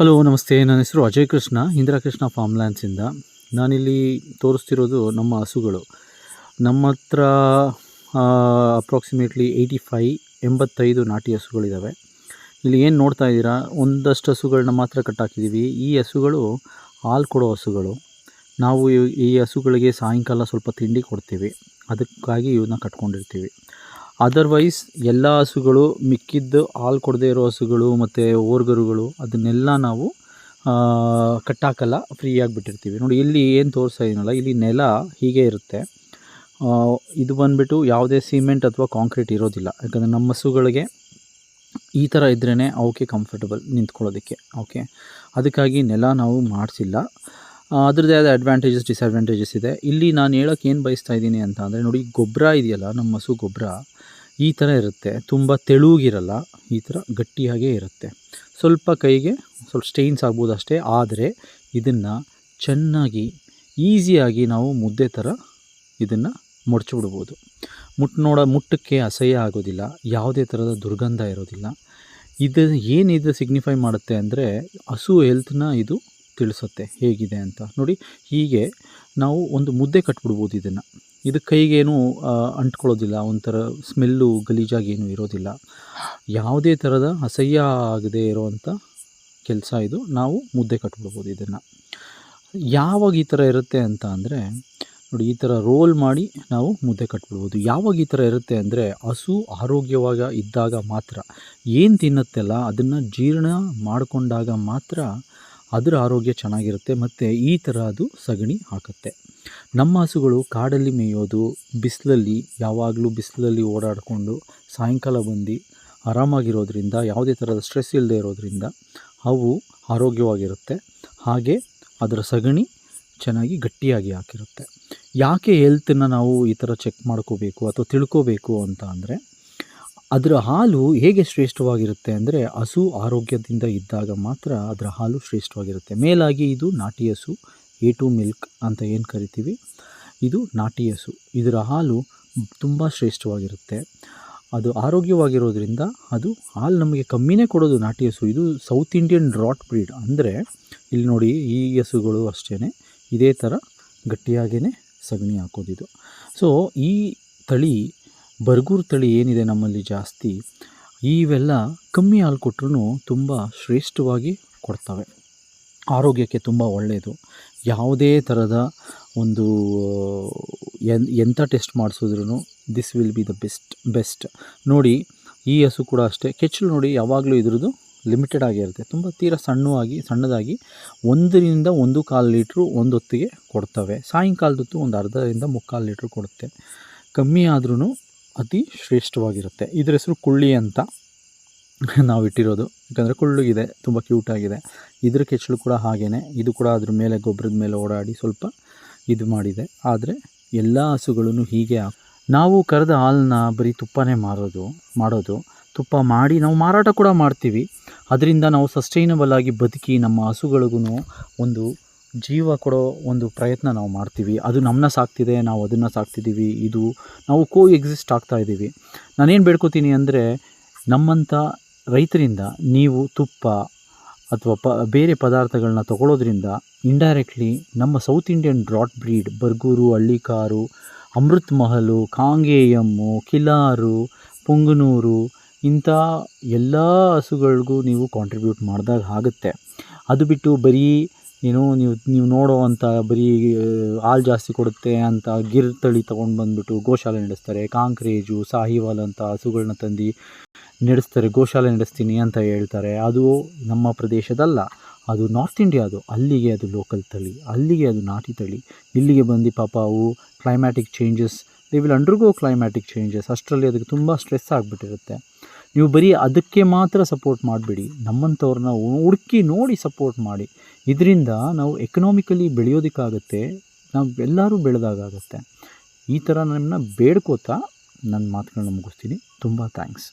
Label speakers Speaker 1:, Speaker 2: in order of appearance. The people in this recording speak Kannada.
Speaker 1: ಹಲೋ ನಮಸ್ತೆ. ನನ್ನ ಹೆಸರು ಅಜಯ್ ಕೃಷ್ಣ, ಇಂದಿರಾ ಕೃಷ್ಣ ಫಾರ್ಮ್ಲ್ಯಾಂಡ್ಸಿಂದ. ನಾನಿಲ್ಲಿ ತೋರಿಸ್ತಿರೋದು ನಮ್ಮ ಹಸುಗಳು. ನಮ್ಮ ಹತ್ರ ಅಪ್ರಾಕ್ಸಿಮೇಟ್ಲಿ 85 ನಾಟಿ ಹಸುಗಳಿದ್ದಾವೆ. ಇಲ್ಲಿ ಏನು ನೋಡ್ತಾ ಇದ್ದೀರಾ, ಒಂದಷ್ಟು ಹಸುಗಳನ್ನ ಮಾತ್ರ ಕಟ್ಟಾಕಿದ್ದೀವಿ. ಈ ಹಸುಗಳು ಹಾಲು ಕೊಡೋ ಹಸುಗಳು. ನಾವು ಈ ಹಸುಗಳಿಗೆ ಸಾಯಂಕಾಲ ಸ್ವಲ್ಪ ತಿಂಡಿ ಕೊಡ್ತೀವಿ, ಅದಕ್ಕಾಗಿ ಇವನ್ನ ಕಟ್ಕೊಂಡಿರ್ತೀವಿ. ಅದರ್ವೈಸ್ ಎಲ್ಲ ಹಸುಗಳು ಮಿಕ್ಕಿದ್ದು ಹಾಲು ಕೊಡದೇ ಇರೋ ಹಸುಗಳು ಮತ್ತು ಓರ್ಗರುಗಳು ಅದನ್ನೆಲ್ಲ ನಾವು ಕಟ್ಟಾಕಲ್ಲ, ಫ್ರೀಯಾಗಿ ಬಿಟ್ಟಿರ್ತೀವಿ. ನೋಡಿ ಇಲ್ಲಿ ಏನು ತೋರಿಸ್ತಾ ಇದ್ದೀನಲ್ಲ, ಇಲ್ಲಿ ನೆಲ ಹೀಗೆ ಇರುತ್ತೆ. ಇದು ಬಂದುಬಿಟ್ಟು ಯಾವುದೇ ಸಿಮೆಂಟ್ ಅಥವಾ ಕಾಂಕ್ರೀಟ್ ಇರೋದಿಲ್ಲ. ಯಾಕಂದರೆ ನಮ್ಮ ಹಸುಗಳಿಗೆ ಈ ಥರ ಇದ್ರೇ ಅವಕ್ಕೆ ಕಂಫರ್ಟಬಲ್ ನಿಂತ್ಕೊಳ್ಳೋದಕ್ಕೆ. ಓಕೆ, ಅದಕ್ಕಾಗಿ ನೆಲ ನಾವು ಮಾಡಿಸಿಲ್ಲ. ಅದರದ್ದೇ ಆದ ಅಡ್ವಾಂಟೇಜಸ್ ಡಿಸ್ಅಡ್ವಾಂಟೇಜಸ್ ಇದೆ. ಇಲ್ಲಿ ನಾನು ಹೇಳೋಕ್ಕೆ ಏನು ಬಯಸ್ತಾ ಇದ್ದೀನಿ ಅಂತ ಅಂದರೆ, ನೋಡಿ ಗೊಬ್ಬರ ಇದೆಯಲ್ಲ, ನಮ್ಮ ಹಸು ಗೊಬ್ಬರ ಈ ಥರ ಇರುತ್ತೆ. ತುಂಬ ತೆಳುಗಿರಲ್ಲ, ಈ ಥರ ಗಟ್ಟಿಯಾಗೇ ಇರುತ್ತೆ. ಸ್ವಲ್ಪ ಕೈಗೆ ಸ್ವಲ್ಪ ಸ್ಟೇನ್ಸ್ ಆಗ್ಬೋದು ಅಷ್ಟೇ. ಆದರೆ ಇದನ್ನು ಚೆನ್ನಾಗಿ ಈಸಿಯಾಗಿ ನಾವು ಮುದ್ದೆ ಥರ ಇದನ್ನು ಮಡಚಿಬಿಡ್ಬೋದು. ಮುಟ್ಟಕ್ಕೆ ಅಸಹ್ಯ ಆಗೋದಿಲ್ಲ, ಯಾವುದೇ ಥರದ ದುರ್ಗಂಧ ಇರೋದಿಲ್ಲ. ಏನಿದು ಸಿಗ್ನಿಫೈ ಮಾಡುತ್ತೆ ಅಂದರೆ, ಹಸು ಹೆಲ್ತ್ನ ಇದು ತಿಳಿಸುತ್ತೆ ಹೇಗಿದೆ ಅಂತ. ನೋಡಿ ಹೀಗೆ ನಾವು ಒಂದು ಮುದ್ದೆ ಕಟ್ಬಿಡ್ಬೋದು. ಇದು ಕೈಗೇನು ಅಂಟ್ಕೊಳ್ಳೋದಿಲ್ಲ, ಒಂಥರ ಸ್ಮೆಲ್ಲು ಗಲೀಜಾಗಿ ಏನೂ ಇರೋದಿಲ್ಲ. ಯಾವುದೇ ಥರದ ಅಸಹ್ಯ ಆಗದೆ ಇರೋವಂಥ ಕೆಲಸ ಇದು. ನಾವು ಮುದ್ದೆ ಕಟ್ಬಿಡ್ಬೋದು ಇದನ್ನು. ಯಾವಾಗ ಈ ಥರ ಇರುತ್ತೆ ಅಂತ ಅಂದರೆ, ನೋಡಿ ಈ ಥರ ರೋಲ್ ಮಾಡಿ ನಾವು ಮುದ್ದೆ ಕಟ್ಬಿಡ್ಬೋದು. ಯಾವಾಗ ಈ ಥರ ಇರುತ್ತೆ ಅಂದರೆ, ಹಸು ಆರೋಗ್ಯವಾಗಿ ಇದ್ದಾಗ ಮಾತ್ರ. ಏನು ತಿನ್ನುತ್ತೆಲ್ಲ ಅದನ್ನು ಜೀರ್ಣ ಮಾಡಿಕೊಂಡಾಗ ಮಾತ್ರ ಅದರ ಆರೋಗ್ಯ ಚೆನ್ನಾಗಿರುತ್ತೆ ಮತ್ತು ಈ ಥರ ಅದು ಸಗಣಿ ಹಾಕುತ್ತೆ. ನಮ್ಮ ಹಸುಗಳು ಕಾಡಲ್ಲಿ ಮೇಯೋದು, ಬಿಸಿಲಲ್ಲಿ ಯಾವಾಗಲೂ ಬಿಸಿಲಲ್ಲಿ ಓಡಾಡಿಕೊಂಡು ಸಾಯಂಕಾಲ ಬಂದು ಆರಾಮಾಗಿರೋದ್ರಿಂದ, ಯಾವುದೇ ಥರದ ಸ್ಟ್ರೆಸ್ ಇಲ್ಲದೆ ಇರೋದ್ರಿಂದ ಅವು ಆರೋಗ್ಯವಾಗಿರುತ್ತೆ. ಹಾಗೆ ಅದರ ಸಗಣಿ ಚೆನ್ನಾಗಿ ಗಟ್ಟಿಯಾಗಿ ಹಾಕಿರುತ್ತೆ. ಯಾಕೆ ಹೆಲ್ತನ್ನು ನಾವು ಈ ಥರ ಚೆಕ್ ಮಾಡ್ಕೋಬೇಕು ಅಥವಾ ತಿಳ್ಕೋಬೇಕು ಅಂತ ಅಂದರೆ, ಅದರ ಹಾಲು ಹೇಗೆ ಶ್ರೇಷ್ಠವಾಗಿರುತ್ತೆ ಅಂದರೆ, ಹಸು ಆರೋಗ್ಯದಿಂದ ಇದ್ದಾಗ ಮಾತ್ರ ಅದರ ಹಾಲು ಶ್ರೇಷ್ಠವಾಗಿರುತ್ತೆ. ಮೇಲಾಗಿ ಇದು ನಾಟಿ ಹಸು, A2 ಮಿಲ್ಕ್ ಅಂತ ಏನು ಕರಿತೀವಿ, ಇದು ನಾಟಿ ಹಸು. ಇದರ ಹಾಲು ತುಂಬ ಶ್ರೇಷ್ಠವಾಗಿರುತ್ತೆ. ಅದು ಆರೋಗ್ಯವಾಗಿರೋದ್ರಿಂದ ಅದು ಹಾಲು ನಮಗೆ ಕಮ್ಮಿನೇ ಕೊಡೋದು ನಾಟಿ ಹಸು. ಇದು ಸೌತ್ ಇಂಡಿಯನ್ ರಾಟ್ ಬ್ರೀಡ್. ಅಂದರೆ ಇಲ್ಲಿ ನೋಡಿ, ಈ ಹಸುಗಳು ಅಷ್ಟೇ ಇದೇ ಥರ ಗಟ್ಟಿಯಾಗೇ ಸಗಣಿ ಹಾಕೋದಿದು. ಸೊ ಈ ತಳಿ ಬರ್ಗೂರು ತಳಿ ಏನಿದೆ ನಮ್ಮಲ್ಲಿ ಜಾಸ್ತಿ, ಇವೆಲ್ಲ ಕಮ್ಮಿ ಹಾಲು ಕೊಟ್ಟರು ತುಂಬ ಶ್ರೇಷ್ಠವಾಗಿ ಕೊಡ್ತವೆ. ಆರೋಗ್ಯಕ್ಕೆ ತುಂಬ ಒಳ್ಳೆಯದು. ಯಾವುದೇ ಥರದ ಒಂದು ಎಂಥ ಟೆಸ್ಟ್ ಮಾಡಿಸಿದ್ರೂ this will be the best. ನೋಡಿ ಈ ಹಸು ಕೂಡ ಅಷ್ಟೇ. ಕೆಚ್ಚಲು ನೋಡಿ ಯಾವಾಗಲೂ ಇದ್ರದ್ದು ಲಿಮಿಟೆಡ್ ಆಗಿರುತ್ತೆ. ತುಂಬ ತೀರಾ ಸಣ್ಣದಾಗಿ 1 ರಿಂದ 1.25 ಲೀಟ್ರು ಒಂದು ಹೊತ್ತಿಗೆ ಕೊಡ್ತವೆ. ಸಾಯಂಕಾಲದೊತ್ತು ಒಂದು ಅರ್ಧದಿಂದ 3/4 ಲೀಟ್ರ್ ಕೊಡುತ್ತೆ. ಕಮ್ಮಿ ಆದ್ರೂ ಅತಿ ಶ್ರೇಷ್ಠವಾಗಿರುತ್ತೆ. ಇದ್ರ ಹೆಸರು ಕುಳ್ಳಿ ಅಂತ ನಾವು ಇಟ್ಟಿರೋದು, ಯಾಕಂದರೆ ಕುಳ್ಳುಗಿದೆ, ತುಂಬ ಕ್ಯೂಟಾಗಿದೆ. ಇದ್ರ ಕೆಚ್ಚಲು ಕೂಡ ಹಾಗೇ. ಇದು ಕೂಡ ಅದ್ರ ಮೇಲೆ ಗೊಬ್ಬರದ ಮೇಲೆ ಓಡಾಡಿ ಸ್ವಲ್ಪ ಇದು ಮಾಡಿದೆ. ಆದರೆ ಎಲ್ಲ ಹಸುಗಳೂ ಹೀಗೆ. ನಾವು ಕರೆದ ಹಾಲನ್ನ ಬರೀ ತುಪ್ಪನೇ ಮಾಡೋದು. ತುಪ್ಪ ಮಾಡಿ ನಾವು ಮಾರಾಟ ಕೂಡ ಮಾಡ್ತೀವಿ. ಅದರಿಂದ ನಾವು ಸಸ್ಟೈನಬಲ್ ಆಗಿ ಬದುಕಿ ನಮ್ಮ ಹಸುಗಳಿಗೂ ಒಂದು ಜೀವ ಕೊಡೋ ಒಂದು ಪ್ರಯತ್ನ ನಾವು ಮಾಡ್ತೀವಿ. ಅದು ನಮ್ಮನ್ನ ಸಾಕ್ತಿದೆ, ನಾವು ಅದನ್ನು ಸಾಕ್ತಿದ್ದೀವಿ. ನಾವು ಎಕ್ಸಿಸ್ಟ್ ಆಗ್ತಾಯಿದ್ದೀವಿ. ನಾನೇನು ಬೇಡ್ಕೋತೀನಿ ಅಂದರೆ, ನಮ್ಮಂಥ ರೈತರಿಂದ ನೀವು ತುಪ್ಪ ಅಥವಾ ಬೇರೆ ಪದಾರ್ಥಗಳನ್ನ ತಗೊಳ್ಳೋದ್ರಿಂದ ಇಂಡೈರೆಕ್ಟ್ಲಿ ನಮ್ಮ ಸೌತ್ ಇಂಡಿಯನ್ ರಾಟ್ ಬ್ರೀಡ್, ಬರ್ಗೂರು, ಹಳ್ಳಿಕಾರು, ಅಮೃತ್ ಮಹಲು, ಕಾಂಗೇಯಮ್ಮು, ಕಿಲಾರು, ಪುಂಗನೂರು ಇಂಥ ಎಲ್ಲ ಹಸುಗಳಿಗೂ ನೀವು ಕಾಂಟ್ರಿಬ್ಯೂಟ್ ಮಾಡಿದಾಗ ಆಗುತ್ತೆ. ಅದು ಬಿಟ್ಟು ಬರೀ ನೀವು ನೋಡೋವಂಥ ಬರೀ ಹಾಲು ಜಾಸ್ತಿ ಕೊಡುತ್ತೆ ಅಂತ ಗಿರ್ ತಳಿ ತೊಗೊಂಡು ಬಂದುಬಿಟ್ಟು ಗೋಶಾಲೆ ನಡೆಸ್ತಾರೆ. ಕಾಂಕ್ರೇಜು, ಸಾಹಿವಾಲ್ ಅಂತ ಹಸುಗಳನ್ನ ತಂದು ನಡೆಸ್ತಾರೆ. ಗೋಶಾಲೆ ನಡೆಸ್ತೀನಿ ಅಂತ ಹೇಳ್ತಾರೆ. ಅದು ನಮ್ಮ ಪ್ರದೇಶದಲ್ಲ, ಅದು ನಾರ್ತ್ ಇಂಡಿಯಾದು. ಅಲ್ಲಿಗೆ ಅದು ಲೋಕಲ್ ತಳಿ, ಅಲ್ಲಿಗೆ ಅದು ನಾಟಿ ತಳಿ. ಇಲ್ಲಿಗೆ ಬಂದು ಪಾಪ ಅವು climatic changes, they will undergo climatic changes. ಅಷ್ಟರಲ್ಲಿ ಅದಕ್ಕೆ ತುಂಬ ಸ್ಟ್ರೆಸ್ ಆಗಿಬಿಟ್ಟಿರುತ್ತೆ. ನೀವು ಬರೀ ಅದಕ್ಕೆ ಮಾತ್ರ ಸಪೋರ್ಟ್ ಮಾಡಬೇಡಿ, ನಮ್ಮಂಥವ್ರನ್ನ ಹುಡುಕಿ ನೋಡಿ ಸಪೋರ್ಟ್ ಮಾಡಿ. ಇದರಿಂದ ನಾವು ಎಕನಾಮಿಕಲಿ ಬೆಳೆಯೋದಕ್ಕಾಗುತ್ತೆ, ನಾವು ಎಲ್ಲರೂ ಬೆಳೆದಾಗುತ್ತೆ. ಈ ಥರ ನಮ್ಮನ್ನ ಬೇಡ್ಕೋತಾ ನನ್ನ ಮಾತುಗಳನ್ನ ಮುಗಿಸ್ತೀನಿ. ತುಂಬ ಥ್ಯಾಂಕ್ಸ್.